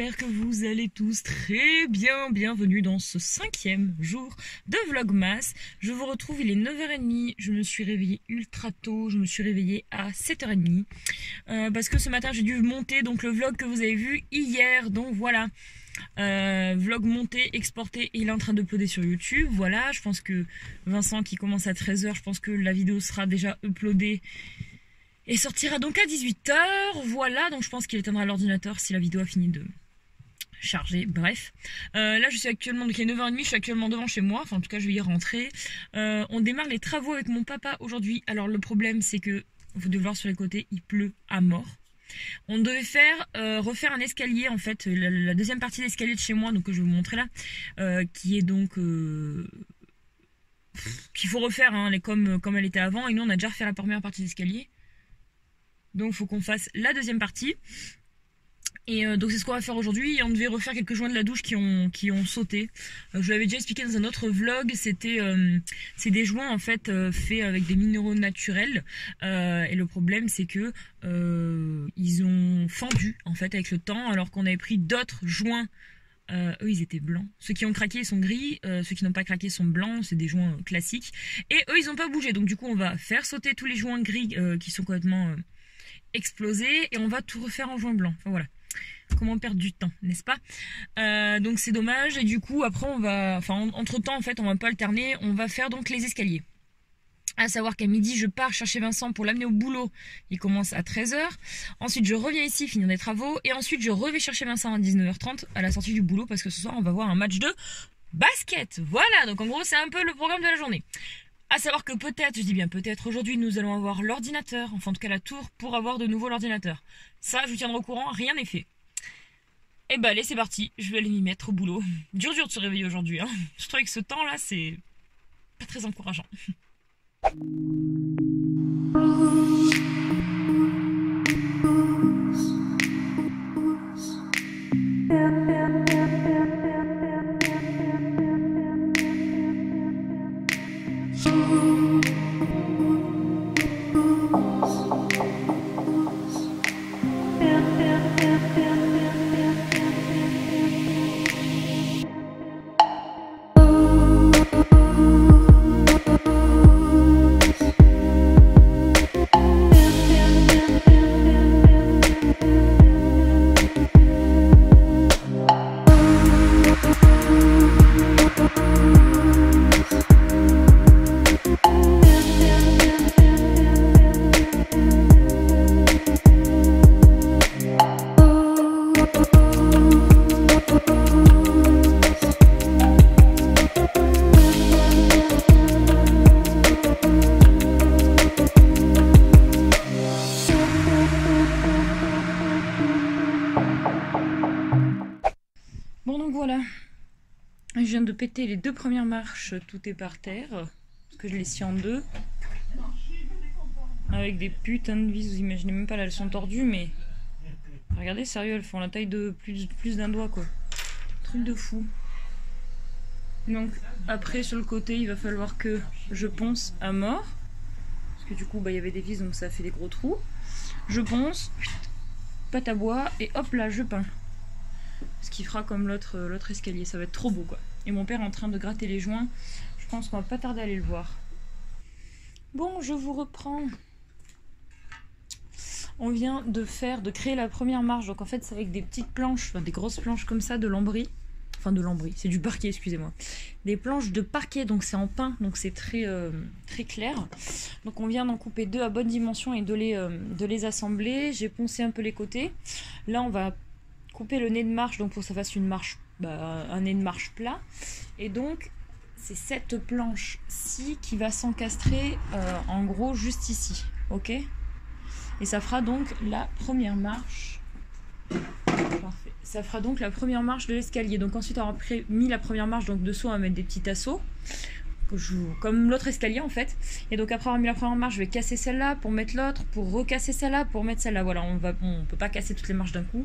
j'espère que vous allez tous très bien. Bienvenue dans ce 5e jour de Vlogmas. Je vous retrouve, il est 9h30, je me suis réveillée ultra tôt, je me suis réveillée à 7h30 parce que ce matin j'ai dû monter donc le vlog que vous avez vu hier, donc voilà. Vlog monté, exporté et il est en train d'uploader sur YouTube. Voilà, je pense que Vincent qui commence à 13h, je pense que la vidéo sera déjà uploadée et sortira donc à 18h. Voilà, donc je pense qu'il éteindra l'ordinateur si la vidéo a fini de charger. Bref, là je suis actuellement, donc il est 9h30, je suis actuellement devant chez moi, enfin en tout cas je vais y rentrer. On démarre les travaux avec mon papa aujourd'hui. Alors le problème c'est que, vous devez voir sur les côtés, il pleut à mort. On devait refaire un escalier en fait, la deuxième partie de l'escalier de chez moi, donc que je vais vous montrer là, qui est donc qu'il faut refaire, hein, comme elle était avant, et nous on a déjà refait la première partie de l'escalier, donc il faut qu'on fasse la deuxième partie. Et donc c'est ce qu'on va faire aujourd'hui. Et on devait refaire quelques joints de la douche qui ont sauté. Je vous l'avais déjà expliqué dans un autre vlog. C'est des joints en fait faits avec des minéraux naturels. Et le problème c'est que ils ont fendu en fait avec le temps, alors qu'on avait pris d'autres joints. Eux ils étaient blancs. Ceux qui ont craqué sont gris. Ceux qui n'ont pas craqué sont blancs. C'est des joints classiques. Et eux ils n'ont pas bougé. Donc du coup on va faire sauter tous les joints gris qui sont complètement explosés. Et on va tout refaire en joint blanc. Enfin voilà. Comment perdre du temps, n'est-ce pas? Donc c'est dommage. Et du coup après on va, enfin entre temps en fait on va pas alterner. On va faire donc les escaliers. À savoir qu'à midi je pars chercher Vincent pour l'amener au boulot. Il commence à 13h. Ensuite je reviens ici finir des travaux. Et ensuite je reviens chercher Vincent à 19h30 à la sortie du boulot, parce que ce soir on va voir un match de basket. Voilà, donc en gros c'est un peu le programme de la journée. À savoir que peut-être, je dis bien peut-être, aujourd'hui nous allons avoir l'ordinateur, enfin en tout cas la tour, pour avoir de nouveau l'ordinateur. Ça je vous tiendrai au courant, rien n'est fait. Et bah allez c'est parti, je vais aller m'y mettre au boulot. Dur de se réveiller aujourd'hui, hein. Je trouve que ce temps là c'est pas très encourageant. Bon donc voilà, je viens de péter les 2 premières marches, tout est par terre, parce que je les scie en 2. Avec des putains de vis, vous imaginez même pas là, elles sont tordues, mais regardez, sérieux, elles font la taille de plus d'un doigt quoi. Truc de fou. Donc après sur le côté il va falloir que je ponce à mort, parce que du coup bah, il y avait des vis donc ça fait des gros trous. Je ponce, pâte à bois et hop là je peins. Ce qui fera comme l'autre escalier, ça va être trop beau quoi. Et mon père est en train de gratter les joints, je pense qu'on va pas tarder à aller le voir. Bon, je vous reprends. On vient de créer la première marche, donc en fait c'est avec des petites planches, enfin des grosses planches comme ça de lambris. Enfin de lambris, c'est du parquet, excusez-moi. Des planches de parquet, donc c'est en pin, donc c'est très clair. Donc on vient d'en couper 2 à bonne dimension et de les assembler. J'ai poncé un peu les côtés. Là on va couper le nez de marche, donc pour que ça fasse une marche, un nez de marche plat. Et donc c'est cette planche-ci qui va s'encastrer en gros juste ici, ok? Et ça fera donc la première marche. Parfait. Ça fera donc la première marche de l'escalier. Donc ensuite on aura mis la première marche, donc dessous on va mettre des petits tasseaux, comme l'autre escalier en fait. Et donc après avoir mis la première marche, je vais casser celle-là pour mettre l'autre, pour recasser celle-là, pour mettre celle-là. Voilà, on peut pas casser toutes les marches d'un coup.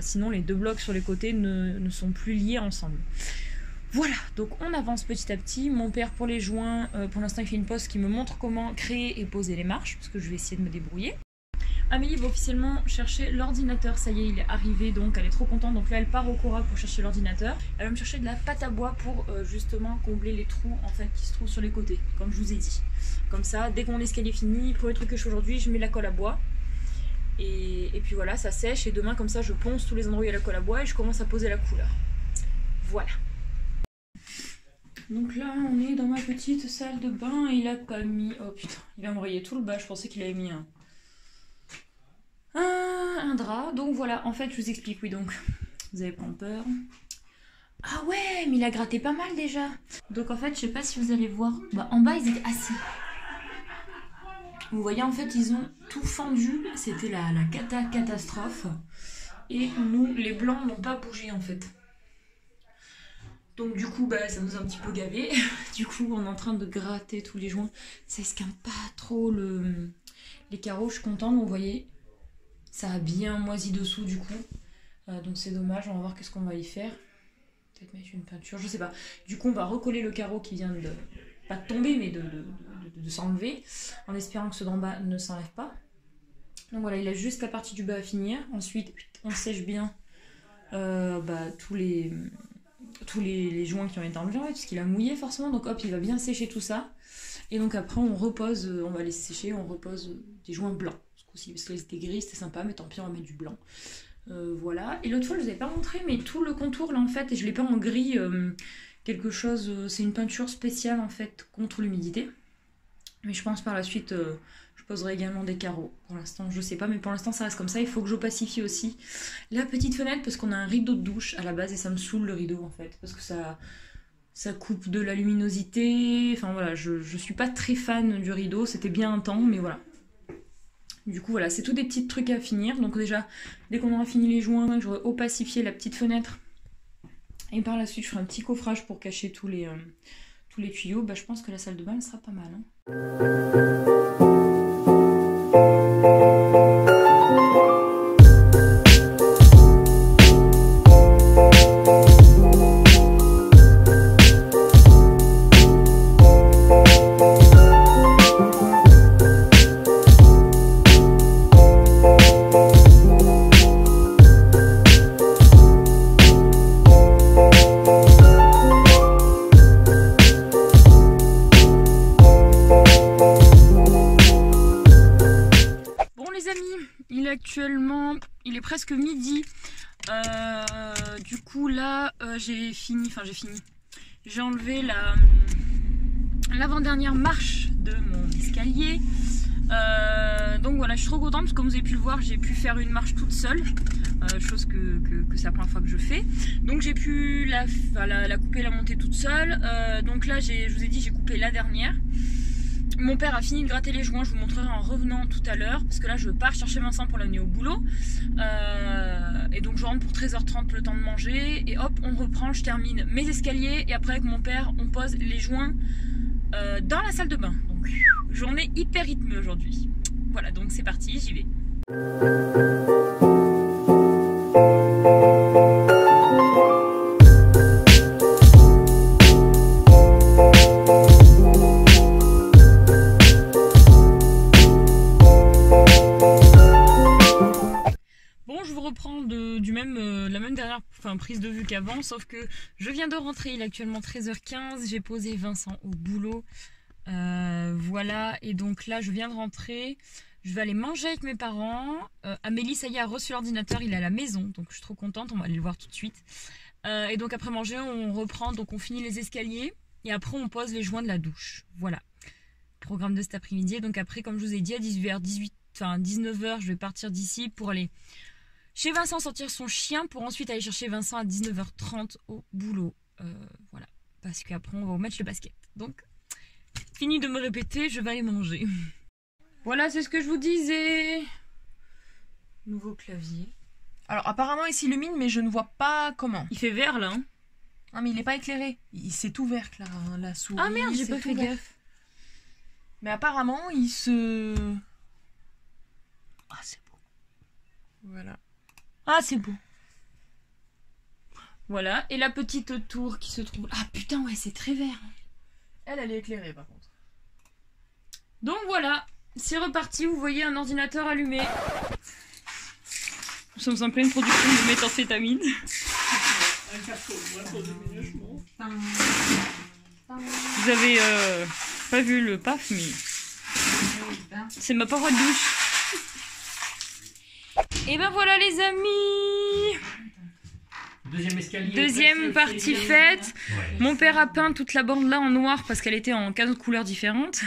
Sinon les 2 blocs sur les côtés ne sont plus liés ensemble. Voilà, donc on avance petit à petit. Mon père pour les joints, pour l'instant il fait une pause qui me montre comment créer et poser les marches, parce que je vais essayer de me débrouiller. Amélie va officiellement chercher l'ordinateur. Ça y est, il est arrivé, donc elle est trop contente. Donc là, elle part au Cora pour chercher l'ordinateur. Elle va me chercher de la pâte à bois pour justement combler les trous en fait qui se trouvent sur les côtés, comme je vous ai dit. Comme ça, dès que mon escalier est fini, premier truc que je fais aujourd'hui, je mets la colle à bois. Et puis voilà, ça sèche. Et demain, comme ça, je ponce tous les endroits où il y a la colle à bois et je commence à poser la couleur. Voilà. Donc là, on est dans ma petite salle de bain et il a pas mis... Oh putain, il a embrayé tout le bas. Je pensais qu'il avait mis un drap. Donc voilà, en fait, je vous explique. Oui, donc, vous avez pas peur. Ah ouais, mais il a gratté pas mal déjà. Donc en fait, je sais pas si vous allez voir. Bah, en bas, ils étaient assis. Vous voyez, en fait, ils ont tout fendu. C'était la catastrophe. Et nous, les blancs, n'ont pas bougé en fait. Donc du coup, bah, ça nous a un petit peu gavé. Du coup, on est en train de gratter tous les joints. Ça esquinte pas trop les carreaux. Je suis contente. Donc, vous voyez, ça a bien moisi dessous du coup. Donc c'est dommage. On va voir qu'est-ce qu'on va y faire. Peut-être mettre une peinture, je sais pas. Du coup, on va recoller le carreau qui vient de... pas de tomber, mais de s'enlever. En espérant que ceux d'en bas ne s'enlèvent pas. Donc voilà, il a juste la partie du bas à finir. Ensuite, on sèche bien tous les joints qui ont été enlevés, parce qu'il a mouillé forcément, donc hop, il va bien sécher tout ça. Et donc après, on repose, on va les sécher, on repose des joints blancs. Parce que les étaient gris, c'était sympa, mais tant pis, on va mettre du blanc. Voilà. Et l'autre fois, je vous avais pas montré, mais tout le contour là en fait, et je l'ai peint en gris, quelque chose, c'est une peinture spéciale en fait contre l'humidité. Mais je pense par la suite, je poserai également des carreaux. Pour l'instant, je sais pas, mais pour l'instant, ça reste comme ça. Il faut que j'opacifie aussi la petite fenêtre parce qu'on a un rideau de douche à la base et ça me saoule le rideau en fait. Parce que ça coupe de la luminosité. Enfin voilà, je suis pas très fan du rideau. C'était bien un temps, mais voilà. Du coup, voilà, c'est tout des petits trucs à finir. Donc déjà, dès qu'on aura fini les joints, j'aurai opacifié la petite fenêtre. Et par la suite, je ferai un petit coffrage pour cacher tous les tuyaux. Bah, je pense que la salle de bain, elle sera pas mal. Hein. Actuellement, il est presque midi. Du coup là, j'ai fini. J'ai enlevé l'avant-dernière marche de mon escalier. Donc voilà, je suis trop contente parce que comme vous avez pu le voir, j'ai pu faire une marche toute seule. Chose que c'est la première fois que je fais. Donc j'ai pu la couper, la monter toute seule. Donc là, je vous ai dit, j'ai coupé la dernière. Mon père a fini de gratter les joints, je vous montrerai en revenant tout à l'heure, parce que là je pars chercher Vincent pour l'amener au boulot. Et donc je rentre pour 13h30 le temps de manger, et hop, on reprend, je termine mes escaliers, et après avec mon père, on pose les joints dans la salle de bain. Donc journée hyper rythmée aujourd'hui. Voilà, donc c'est parti, j'y vais. La même dernière prise de vue qu'avant, sauf que je viens de rentrer, il est actuellement 13h15, j'ai posé Vincent au boulot, voilà, et donc là je viens de rentrer, je vais aller manger avec mes parents. Amélie, ça y est, a reçu l'ordinateur, il est à la maison, donc je suis trop contente, on va aller le voir tout de suite. Et donc après manger, on reprend, donc on finit les escaliers, et après on pose les joints de la douche, voilà. Programme de cet après-midi, donc après, comme je vous ai dit, à 19h, je vais partir d'ici pour aller chez Vincent sortir son chien pour ensuite aller chercher Vincent à 19h30 au boulot. Voilà, parce qu'après on va remettre le basket. Donc, fini de me répéter, je vais aller manger. Voilà, c'est ce que je vous disais. Nouveau clavier. Alors apparemment il s'illumine, mais je ne vois pas comment. Il fait vert là. Hein. Ah mais il n'est pas éclairé. C'est tout vert là, la souris. Ah merde, j'ai pas fait gaffe. Mais apparemment il se... Ah c'est beau. Voilà. Ah, c'est beau. Voilà, et la petite tour qui se trouve... Ah putain, ouais, c'est très vert. Elle est éclairée par contre. Donc voilà, C'est reparti, vous voyez un ordinateur allumé. Nous sommes en pleine production de méthamphétamine. Un carton pour déménagement. Vous avez pas vu le paf, mais c'est ma paroi de douche. Et ben voilà les amis. Deuxième escalier. Deuxième partie faite. Ouais. Mon père a peint toute la bande là en noir parce qu'elle était en 15 couleurs différentes.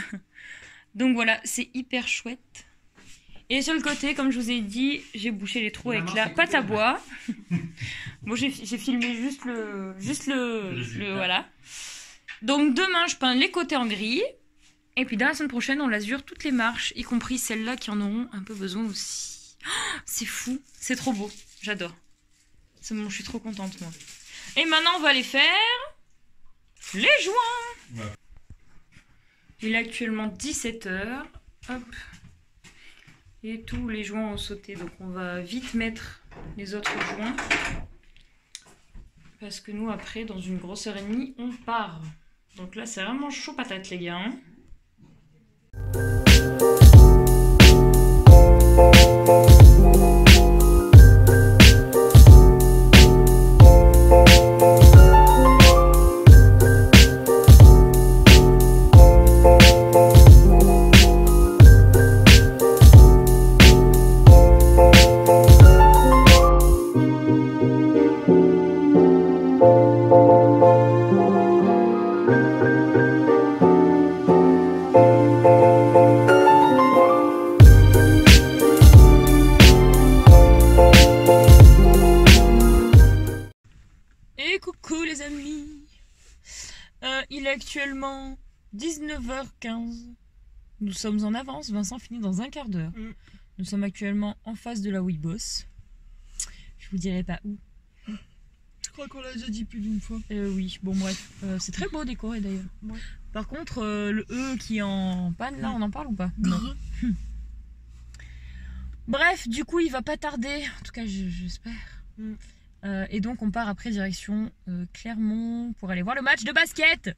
Donc voilà, c'est hyper chouette. Et sur le côté, comme je vous ai dit, j'ai bouché les trous avec la pâte à bois. Bon, j'ai filmé juste le voilà. Donc demain, je peins les côtés en gris. Et puis dans la semaine prochaine, on lasure toutes les marches, y compris celles-là qui en auront un peu besoin aussi. Oh, c'est fou, c'est trop beau, j'adore. C'est bon, je suis trop contente moi. Et maintenant, on va aller faire les joints. Ouais. Il est actuellement 17 h. Hop. Et tous les joints ont sauté, donc on va vite mettre les autres joints. Parce que nous, après, dans une grosse heure et demie, on part. Donc là, c'est vraiment chaud patate, les gars. Hein. Coucou les amis, il est actuellement 19 h 15. Nous sommes en avance, Vincent finit dans un quart d'heure. Nous sommes actuellement en face de la Weeboss. Je vous dirai pas où. Je crois qu'on l'a déjà dit plus d'une fois. Oui, bon bref, c'est très beau décoré d'ailleurs. Ouais. Par contre, le E qui est en panne là, on en parle ou pas? Non. Bref, du coup il va pas tarder, en tout cas j'espère. Et donc on part après direction Clermont pour aller voir le match de basket.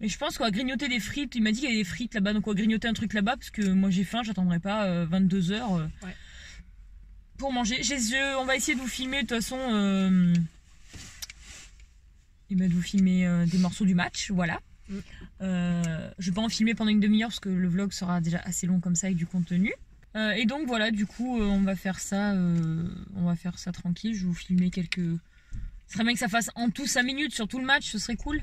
Et je pense qu'on va grignoter des frites. Il m'a dit qu'il y avait des frites là-bas, donc on va grignoter un truc là-bas parce que moi j'ai faim, j'attendrai pas 22 h pour manger. On va essayer de vous filmer de toute façon. De vous filmer des morceaux du match, voilà. Je vais pas en filmer pendant une demi-heure parce que le vlog sera déjà assez long comme ça avec du contenu. Et donc voilà, du coup on va faire ça tranquille. Je vais vous filmer quelques... Ce serait bien que ça fasse en tout 5 minutes sur tout le match, ce serait cool.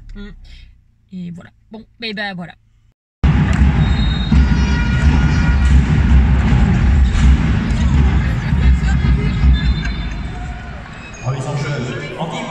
Et voilà, bon, et ben voilà. Oh, ils sont jeunes. En type.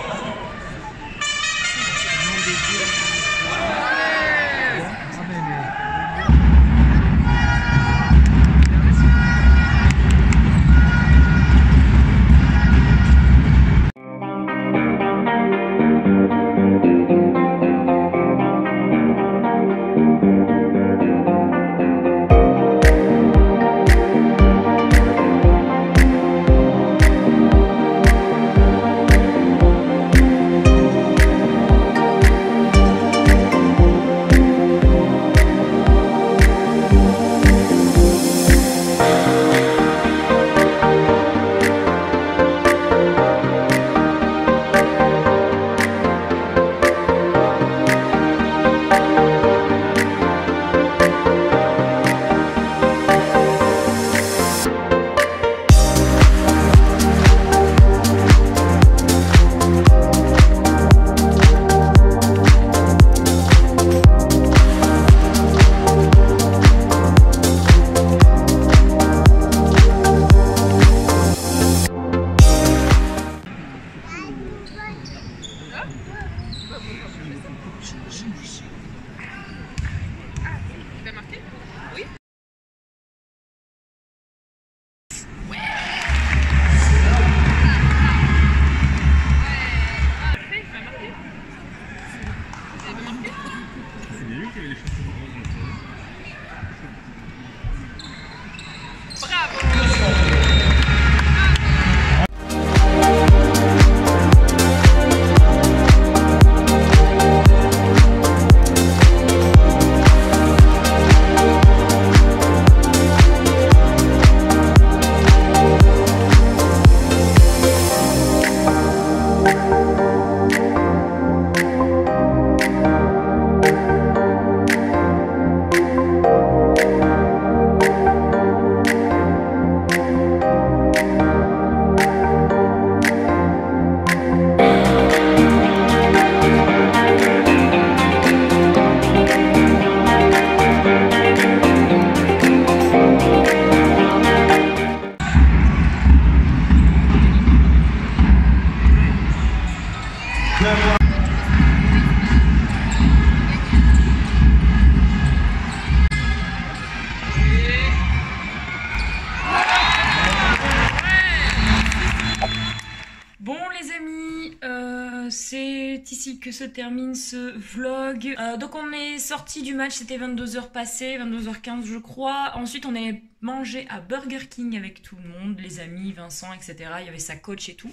c'est ici que se termine ce vlog. Donc on est sorti du match, c'était 22h passé, 22h15 je crois. Ensuite on est mangé à Burger King avec tout le monde, les amis, Vincent, etc. Il y avait sa coach et tout.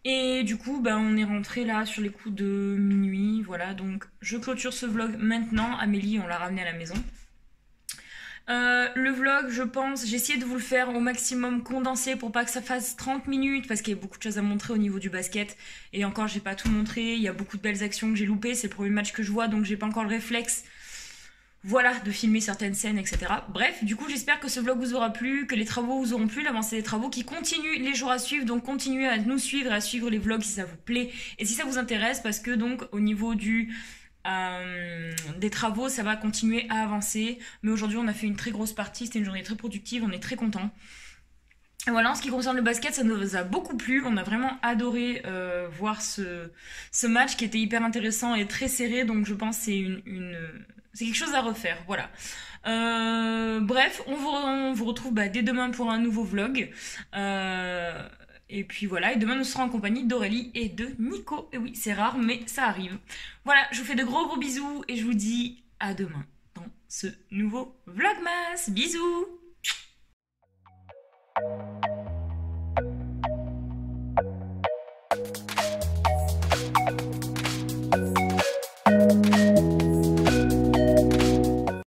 Et du coup, on est rentré là sur les coups de minuit. Voilà, donc je clôture ce vlog maintenant. Amélie, on l'a ramenée à la maison. Le vlog, je pense, j'ai essayé de vous le faire au maximum condensé pour pas que ça fasse 30 minutes parce qu'il y a beaucoup de choses à montrer au niveau du basket. Et encore, j'ai pas tout montré. Il y a beaucoup de belles actions que j'ai loupées. C'est le premier match que je vois, donc j'ai pas encore le réflexe. Voilà, de filmer certaines scènes, etc. Bref, du coup, j'espère que ce vlog vous aura plu, que les travaux vous auront plu, l'avancée des travaux qui continuent les jours à suivre. Donc, continuez à nous suivre et à suivre les vlogs si ça vous plaît et si ça vous intéresse, parce que donc, au niveau des travaux, ça va continuer à avancer. Mais aujourd'hui, on a fait une très grosse partie, c'était une journée très productive, on est très contents. Voilà, en ce qui concerne le basket, ça nous a beaucoup plu. On a vraiment adoré voir ce match qui était hyper intéressant et très serré. Donc je pense que c'est quelque chose à refaire. Voilà. Bref, on vous retrouve dès demain pour un nouveau vlog. Et puis voilà, et demain nous serons en compagnie d'Aurélie et de Nico. Et oui, c'est rare, mais ça arrive. Voilà, je vous fais de gros bisous et je vous dis à demain dans ce nouveau vlogmas. Bisous!